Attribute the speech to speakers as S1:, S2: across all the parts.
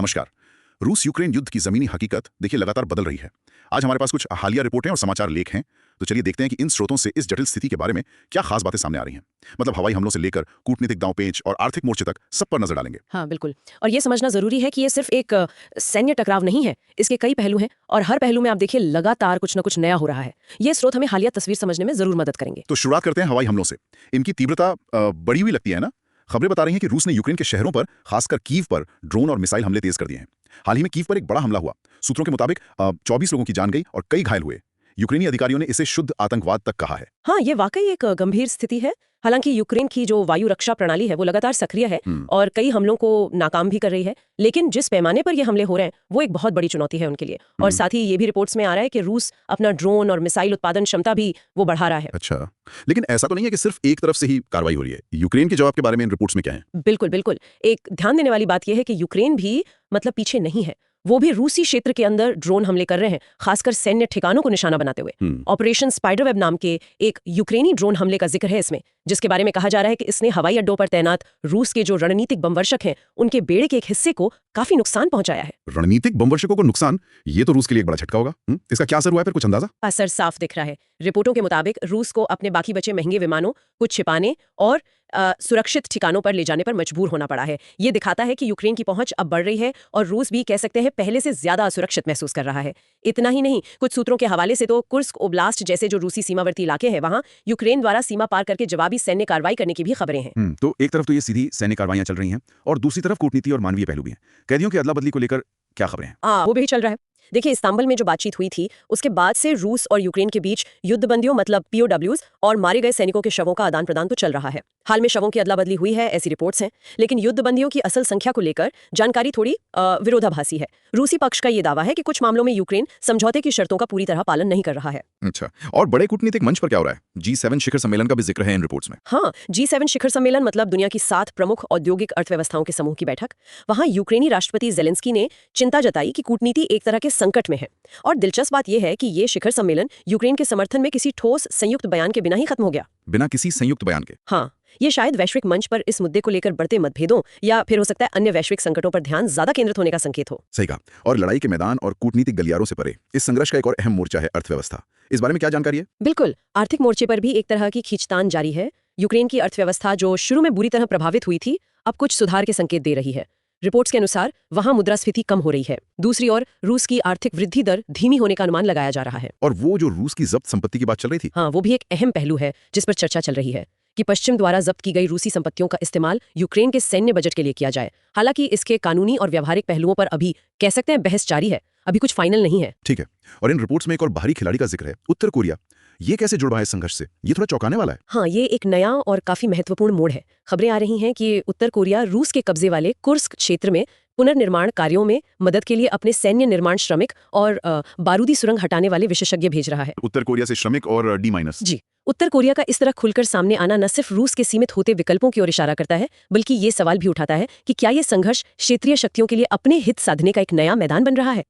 S1: नमस्कार। रूस यूक्रेन युद्ध की जमीनी हकीकत देखिए लगातार बदल रही है। आज हमारे पास कुछ हालिया रिपोर्टें और समाचार लेख हैं, तो चलिए देखते हैं कि इन स्रोतों से इस जटिल स्थिति के बारे में क्या खास बातें सामने आ रही हैं। मतलब हवाई हमलों से लेकर कूटनीतिक दांवपेच और आर्थिक मोर्चे तक सब पर नजर डालेंगे।
S2: हाँ बिल्कुल। और ये समझना जरूरी है कि ये सिर्फ एक सैन्य टकराव नहीं है। इसके कई पहलू हैं और हर पहलू में आप देखिए लगातार कुछ न कुछ नया हो रहा है। ये स्रोत हमें हालिया तस्वीर समझने में जरूर मदद करेंगे।
S1: तो शुरुआत करते हैं हवाई हमलों से। इनकी तीव्रता बड़ी हुई लगती है ना। खबरें बता रही हैं कि रूस ने यूक्रेन के शहरों पर, खासकर कीव पर ड्रोन और मिसाइल हमले तेज कर दिए हैं। हाल ही में कीव पर एक बड़ा हमला हुआ। सूत्रों के मुताबिक 24 लोगों की जान गई और कई घायल हुए। यूक्रेनी अधिकारियों ने इसे शुद्ध आतंकवाद तक कहा है।
S2: हाँ, ये वाकई एक गंभीर स्थिति है। हालांकि यूक्रेन की जो वायु रक्षा प्रणाली है वो लगातार सक्रिय है और कई हमलों को नाकाम भी कर रही है। लेकिन जिस पैमाने पर ये हमले हो रहे हैं वो एक बहुत बड़ी चुनौती है उनके लिए। और साथ ही ये भी रिपोर्ट्स में आ रहा है कि रूस अपना ड्रोन और मिसाइल उत्पादन क्षमता भी वो बढ़ा रहा है।
S1: अच्छा, लेकिन ऐसा तो नहीं है कि सिर्फ एक तरफ से ही कार्रवाई हो रही है। यूक्रेन के जवाब के बारे में इन रिपोर्ट्स में क्या है?
S2: बिल्कुल बिल्कुल। एक ध्यान देने वाली बात यह है कि यूक्रेन भी पीछे नहीं है। वो भी रूसी क्षेत्र के अंदर ड्रोन हमले कर रहे हैं, खासकर सैन्य ठिकानों को निशाना बनाते हुए। ऑपरेशन स्पाइडरवेब नाम के एक यूक्रेनी ड्रोन हमले का जिक्र है इसमें, जिसके बारे में कहा जा रहा है कि इसने हवाई अड्डों पर तैनात रूस के जो रणनीतिक बमवर्षक हैं उनके बेड़े के एक हिस्से को काफी नुकसान पहुंचाया है।
S1: रणनीतिक बमवर्षकों को नुकसान, ये तो रूस के लिए एक बड़ा झटका होगा। इसका क्या असर हुआ है, फिर कुछ अंदाजा?
S2: असर साफ दिख रहा है। रिपोर्टों के मुताबिक रूस को अपने बाकी बचे महंगे विमानों को छिपाने और सुरक्षित ठिकानों पर ले जाने पर मजबूर होना पड़ा है। ये दिखाता है कि यूक्रेन की पहुंच अब बढ़ रही है और रूस भी कह सकते हैं पहले से ज्यादा असुरक्षित महसूस कर रहा है। इतना ही नहीं, कुछ सूत्रों के हवाले से तो कुर्स्क ओब्लास्ट जैसे जो रूसी सीमावर्ती इलाके हैं वहां यूक्रेन द्वारा सीमा पार करके जवाबी सैन्य कार्रवाई करने की भी खबरें हैं।
S1: तो एक तरफ तो ये सीधी सैन्य कार्रवाइयां चल रही हैं और दूसरी तरफ कूटनीति और मानवीय पहलू भी हैं। कैदियों की अदला बदली को लेकर क्या खबरें हैं?
S2: वो भी चल रहा है। देखिए, इस्तांबुल में जो बातचीत हुई थी उसके बाद से रूस और यूक्रेन के बीच युद्धबंदियों POWs और मारे गए सैनिकों के शवों का आदान प्रदान तो चल रहा है। हाल में शवों की अदला बदली हुई है, ऐसी रिपोर्ट्स हैं। लेकिन युद्धबंदियों की असल संख्या को लेकर जानकारी थोड़ी विरोधाभासी है। रूसी पक्ष का ये दावा है कि कुछ मामलों में यूक्रेन समझौते की शर्तों का पूरी तरह पालन नहीं कर रहा है।
S1: अच्छा, और बड़े कूटनीतिक मंच पर क्या हो रहा है? G7 शिखर सम्मेलन का भी जिक्र है इन रिपोर्ट्स में।
S2: हाँ, G7 शिखर सम्मेलन मतलब दुनिया की 7 प्रमुख औद्योगिक अर्थव्यवस्थाओं के समूह की बैठक। वहां यूक्रेनी राष्ट्रपति जेलेंस्की ने चिंता जताई कि कूटनीति एक तरह के संकट में है। और दिलचस्प बात यह है कि ये शिखर सम्मेलन यूक्रेन के समर्थन में किसी ठोस संयुक्त बयान के बिना ही खत्म हो गया।
S1: बिना किसी संयुक्त बयान के?
S2: हाँ, ये शायद वैश्विक मंच पर इस मुद्दे को लेकर बढ़ते मतभेदों या फिर हो सकता है अन्य वैश्विक संकटों पर ध्यान ज्यादा केंद्रित होने का संकेत हो।
S1: सही कहा। और लड़ाई के मैदान और कूटनीतिक गलियारों से परे इस संघर्ष का एक और अहम मोर्चा है अर्थव्यवस्था। इस बारे में क्या जानकारी है?
S2: बिल्कुल, आर्थिक मोर्चे पर भी एक तरह की खींचतान जारी है। यूक्रेन की अर्थव्यवस्था जो शुरू में बुरी तरह प्रभावित हुई थी, अब कुछ सुधार के संकेत दे रही है। रिपोर्ट्स के अनुसार वहां मुद्रास्फीति कम हो रही है। दूसरी ओर रूस की आर्थिक वृद्धि दर धीमी होने का अनुमान लगाया जा रहा है।
S1: और वो जो रूस की जब्त संपत्ति की बात चल रही थी,
S2: हाँ, वो भी एक अहम पहलू है जिस पर चर्चा चल रही है कि पश्चिम द्वारा जब्त की गई रूसी संपत्तियों का इस्तेमाल यूक्रेन के सैन्य बजट के लिए किया जाए। हालांकि इसके कानूनी और व्यावहारिक पहलुओं पर अभी कह सकते हैं बहस जारी है, अभी कुछ फाइनल नहीं है।
S1: ठीक है। और इन रिपोर्ट्स में एक और बाहरी खिलाड़ी का जिक्र है, उत्तर कोरिया। ये कैसे जुड़ रहा है इस संघर्ष से? ये थोड़ा चौंकाने वाला है।
S2: हाँ, ये एक नया और काफी महत्वपूर्ण मोड़ है। खबरें आ रही हैं कि उत्तर कोरिया रूस के कब्जे वाले कुर्स्क क्षेत्र में पुनर्निर्माण कार्यों में मदद के लिए अपने सैन्य निर्माण श्रमिक और बारूदी सुरंग हटाने वाले विशेषज्ञ भेज रहा है।
S1: उत्तर कोरिया से श्रमिक और D-।
S2: जी, उत्तर कोरिया का इस तरह खुलकर सामने आना न सिर्फ रूस के सीमित होते विकल्पों की ओर इशारा करता है, बल्कि ये सवाल भी उठाता है कि क्या ये संघर्ष क्षेत्रीय शक्तियों के लिए अपने हित साधने का एक नया मैदान बन रहा है।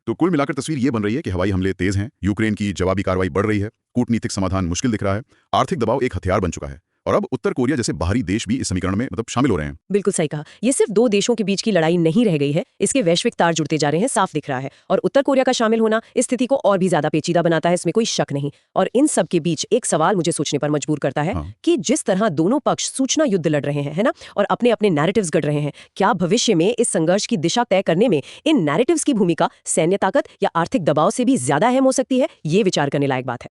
S1: तो कुल मिलाकर तस्वीर ये बन रही है कि हवाई हमले तेज हैं, यूक्रेन की जवाबी कार्रवाई बढ़ रही है, कूटनीतिक समाधान मुश्किल दिख रहा है, आर्थिक दबाव एक हथियार बन चुका है और अब उत्तर कोरिया जैसे बाहरी देश भी इस समीकरण में शामिल हो रहे हैं।
S2: बिल्कुल सही कहा। ये सिर्फ दो देशों के बीच की लड़ाई नहीं रह गई है, इसके वैश्विक तार जुड़ते जा रहे हैं, साफ दिख रहा है। और उत्तर कोरिया का शामिल होना इस स्थिति को और भी ज्यादा पेचीदा बनाता है, इसमें कोई शक नहीं। और इन सब के बीच एक सवाल मुझे सोचने पर मजबूर करता है कि जिस तरह दोनों पक्ष सूचना युद्ध लड़ रहे हैं, है ना, और अपने अपने नैरेटिव्स गढ़ रहे हैं, क्या भविष्य में इस संघर्ष की दिशा तय करने में इन नैरेटिव्स की भूमिका सैन्य ताकत या आर्थिक दबाव से भी ज्यादा अहम हो सकती है? ये विचार करने लायक बात है।